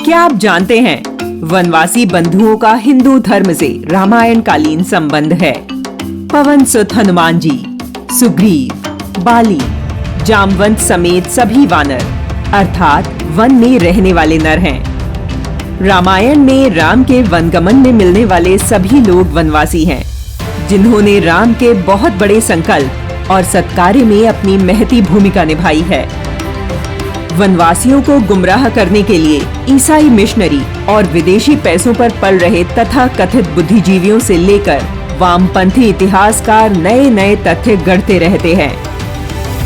क्या आप जानते हैं वनवासी बंधुओं का हिंदू धर्म से रामायण कालीन संबंध है। पवन सुत हनुमान जी, सुग्रीव, बाली, जामवंत समेत सभी वानर अर्थात वन में रहने वाले नर हैं। रामायण में राम के वनगमन में मिलने वाले सभी लोग वनवासी हैं, जिन्होंने राम के बहुत बड़े संकल्प और सत्कार्य में अपनी महती भूमिका निभाई है। वनवासियों को गुमराह करने के लिए ईसाई मिशनरी और विदेशी पैसों पर पल रहे तथा कथित बुद्धिजीवियों से लेकर वामपंथी इतिहासकार नए नए तथ्य गढ़ते रहते हैं।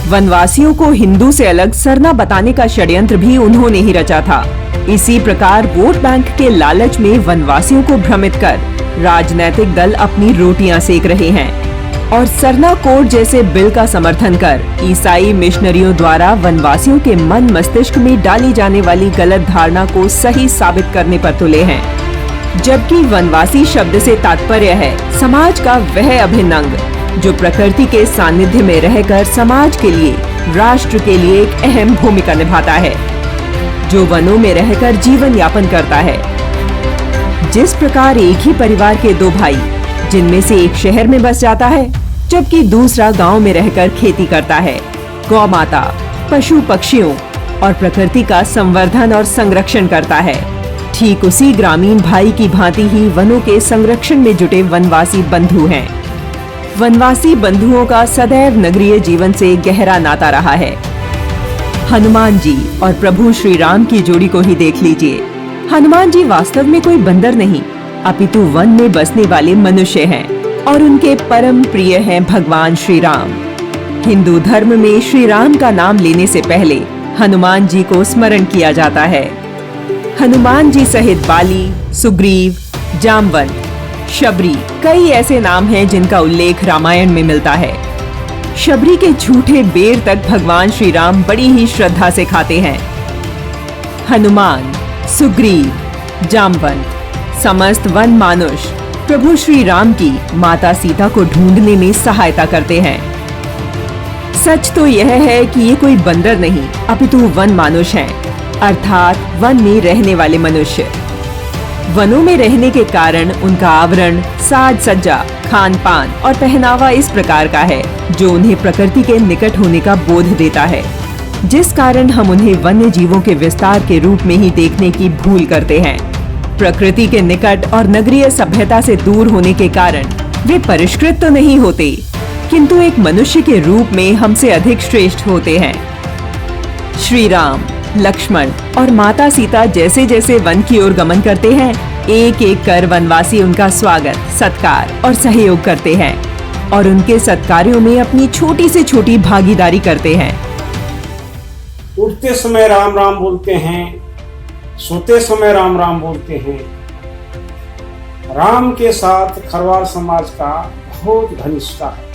वनवासियों को हिंदू से अलग सरना बताने का षड्यंत्र भी उन्होंने ही रचा था। इसी प्रकार वोट बैंक के लालच में वनवासियों को भ्रमित कर राजनीतिक दल अपनी रोटियां सेक रहे हैं और सरना कोड जैसे बिल का समर्थन कर ईसाई मिशनरियों द्वारा वनवासियों के मन मस्तिष्क में डाली जाने वाली गलत धारणा को सही साबित करने पर तुले हैं। जबकि वनवासी शब्द से तात्पर्य है समाज का वह अभिन्न अंग जो प्रकृति के सानिध्य में रहकर समाज के लिए, राष्ट्र के लिए एक अहम भूमिका निभाता है, जो वनों में रहकर जीवन यापन करता है। जिस प्रकार एक ही परिवार के दो भाई, जिनमें से एक शहर में बस जाता है जबकि दूसरा गांव में रहकर खेती करता है, गौ माता, पशु पक्षियों और प्रकृति का संवर्धन और संरक्षण करता है, ठीक उसी ग्रामीण भाई की भांति ही वनों के संरक्षण में जुटे वनवासी बंधु हैं। वनवासी बंधुओं का सदैव नगरीय जीवन से गहरा नाता रहा है। हनुमान जी और प्रभु श्री राम की जोड़ी को ही देख लीजिए। हनुमान जी वास्तव में कोई बंदर नहीं, अपितु वन में बसने वाले मनुष्य हैं और उनके परम प्रिय हैं भगवान श्री राम। हिंदू धर्म में श्री राम का नाम लेने से पहले हनुमान जी को स्मरण किया जाता है। हनुमान जी सहित बाली, सुग्रीव, जामवंत, शबरी कई ऐसे नाम हैं जिनका उल्लेख रामायण में मिलता है। शबरी के झूठे बेर तक भगवान श्री राम बड़ी ही श्रद्धा से खाते हैं। हनुमान, सुग्रीव, जामवंत समस्त वन मानुष प्रभु श्री राम की माता सीता को ढूंढने में सहायता करते हैं। सच तो यह है कि ये कोई बंदर नहीं अपितु वन मानुष हैं, अर्थात वन में रहने वाले मनुष्य। वनों में रहने के कारण उनका आवरण, साज सज्जा, खान पान और पहनावा इस प्रकार का है जो उन्हें प्रकृति के निकट होने का बोध देता है, जिस कारण हम उन्हें वन्य जीवों के विस्तार के रूप में ही देखने की भूल करते हैं। प्रकृति के निकट और नगरीय सभ्यता से दूर होने के कारण वे परिष्कृत तो नहीं होते, किंतु एक मनुष्य के रूप में हमसे अधिक श्रेष्ठ होते हैं। श्री राम, लक्ष्मण और माता सीता जैसे जैसे वन की ओर गमन करते हैं, एक एक कर वनवासी उनका स्वागत, सत्कार और सहयोग करते हैं और उनके सत्कार्यों में अपनी छोटी से छोटी भागीदारी करते हैं। उठते समय राम राम बोलते हैं, सोते समय राम राम बोलते हैं। राम के साथ खरवार समाज का बहुत घनिष्ठता है।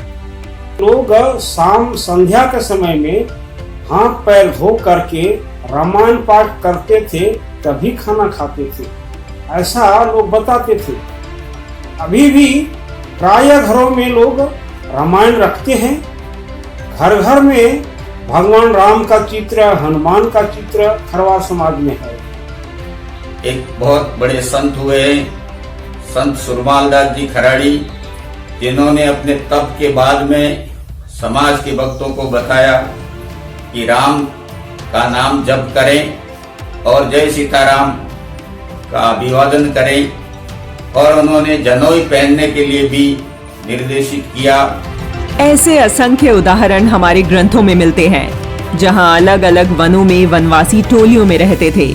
लोग शाम संध्या के समय में हाथ पैर धो करके रामायण पाठ करते थे, तभी खाना खाते थे, ऐसा लोग बताते थे। अभी भी प्राय घरों में लोग रामायण रखते हैं। घर घर में भगवान राम का चित्र, हनुमान का चित्र खरवार समाज में है। एक बहुत बड़े संत हुए संत सुरमाल दास जी खराड़ी, जिन्होंने अपने तप के बाद में समाज के भक्तों को बताया कि राम का नाम जप करें और जय सीताराम का अभिवादन करें, और उन्होंने जनोई पहनने के लिए भी निर्देशित किया। ऐसे असंख्य उदाहरण हमारे ग्रंथों में मिलते हैं, जहां अलग अलग वनों में वनवासी टोलियों में रहते थे,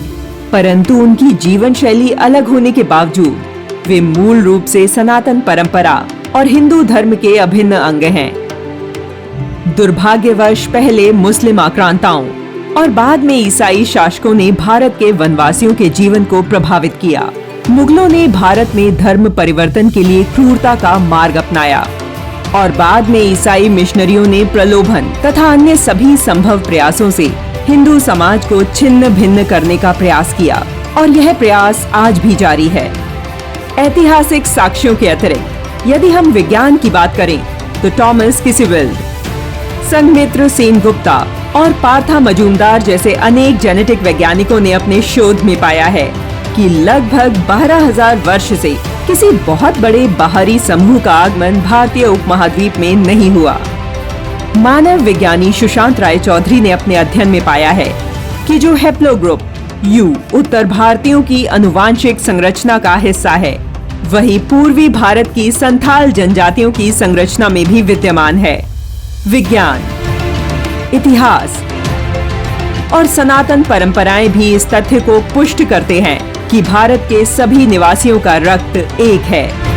परंतु उनकी जीवन शैली अलग होने के बावजूद वे मूल रूप से सनातन परंपरा और हिंदू धर्म के अभिन्न अंग हैं। दुर्भाग्यवश पहले मुस्लिम आक्रांताओं और बाद में ईसाई शासकों ने भारत के वनवासियों के जीवन को प्रभावित किया। मुगलों ने भारत में धर्म परिवर्तन के लिए क्रूरता का मार्ग अपनाया और बाद में ईसाई मिशनरियों ने प्रलोभन तथा अन्य सभी संभव प्रयासों से हिंदू समाज को छिन्न भिन्न करने का प्रयास किया और यह प्रयास आज भी जारी है। ऐतिहासिक साक्ष्यों के अतिरिक्त यदि हम विज्ञान की बात करें तो टॉमस किसिविल्ड, संघमित्र सेनगुप्ता और पार्था मजूमदार जैसे अनेक जेनेटिक वैज्ञानिकों ने अपने शोध में पाया है कि लगभग 12,000 वर्ष से किसी बहुत बड़े बाहरी समूह का आगमन भारतीय उपमहाद्वीप में नहीं हुआ। मानव विज्ञानी सुशांत राय चौधरी ने अपने अध्ययन में पाया है कि जो हैप्लोग्रुप यू उत्तर भारतीयों की अनुवांशिक संरचना का हिस्सा है, वही पूर्वी भारत की संथाल जनजातियों की संरचना में भी विद्यमान है। विज्ञान, इतिहास और सनातन परंपराएं भी इस तथ्य को पुष्ट करते हैं कि भारत के सभी निवासियों का रक्त एक है।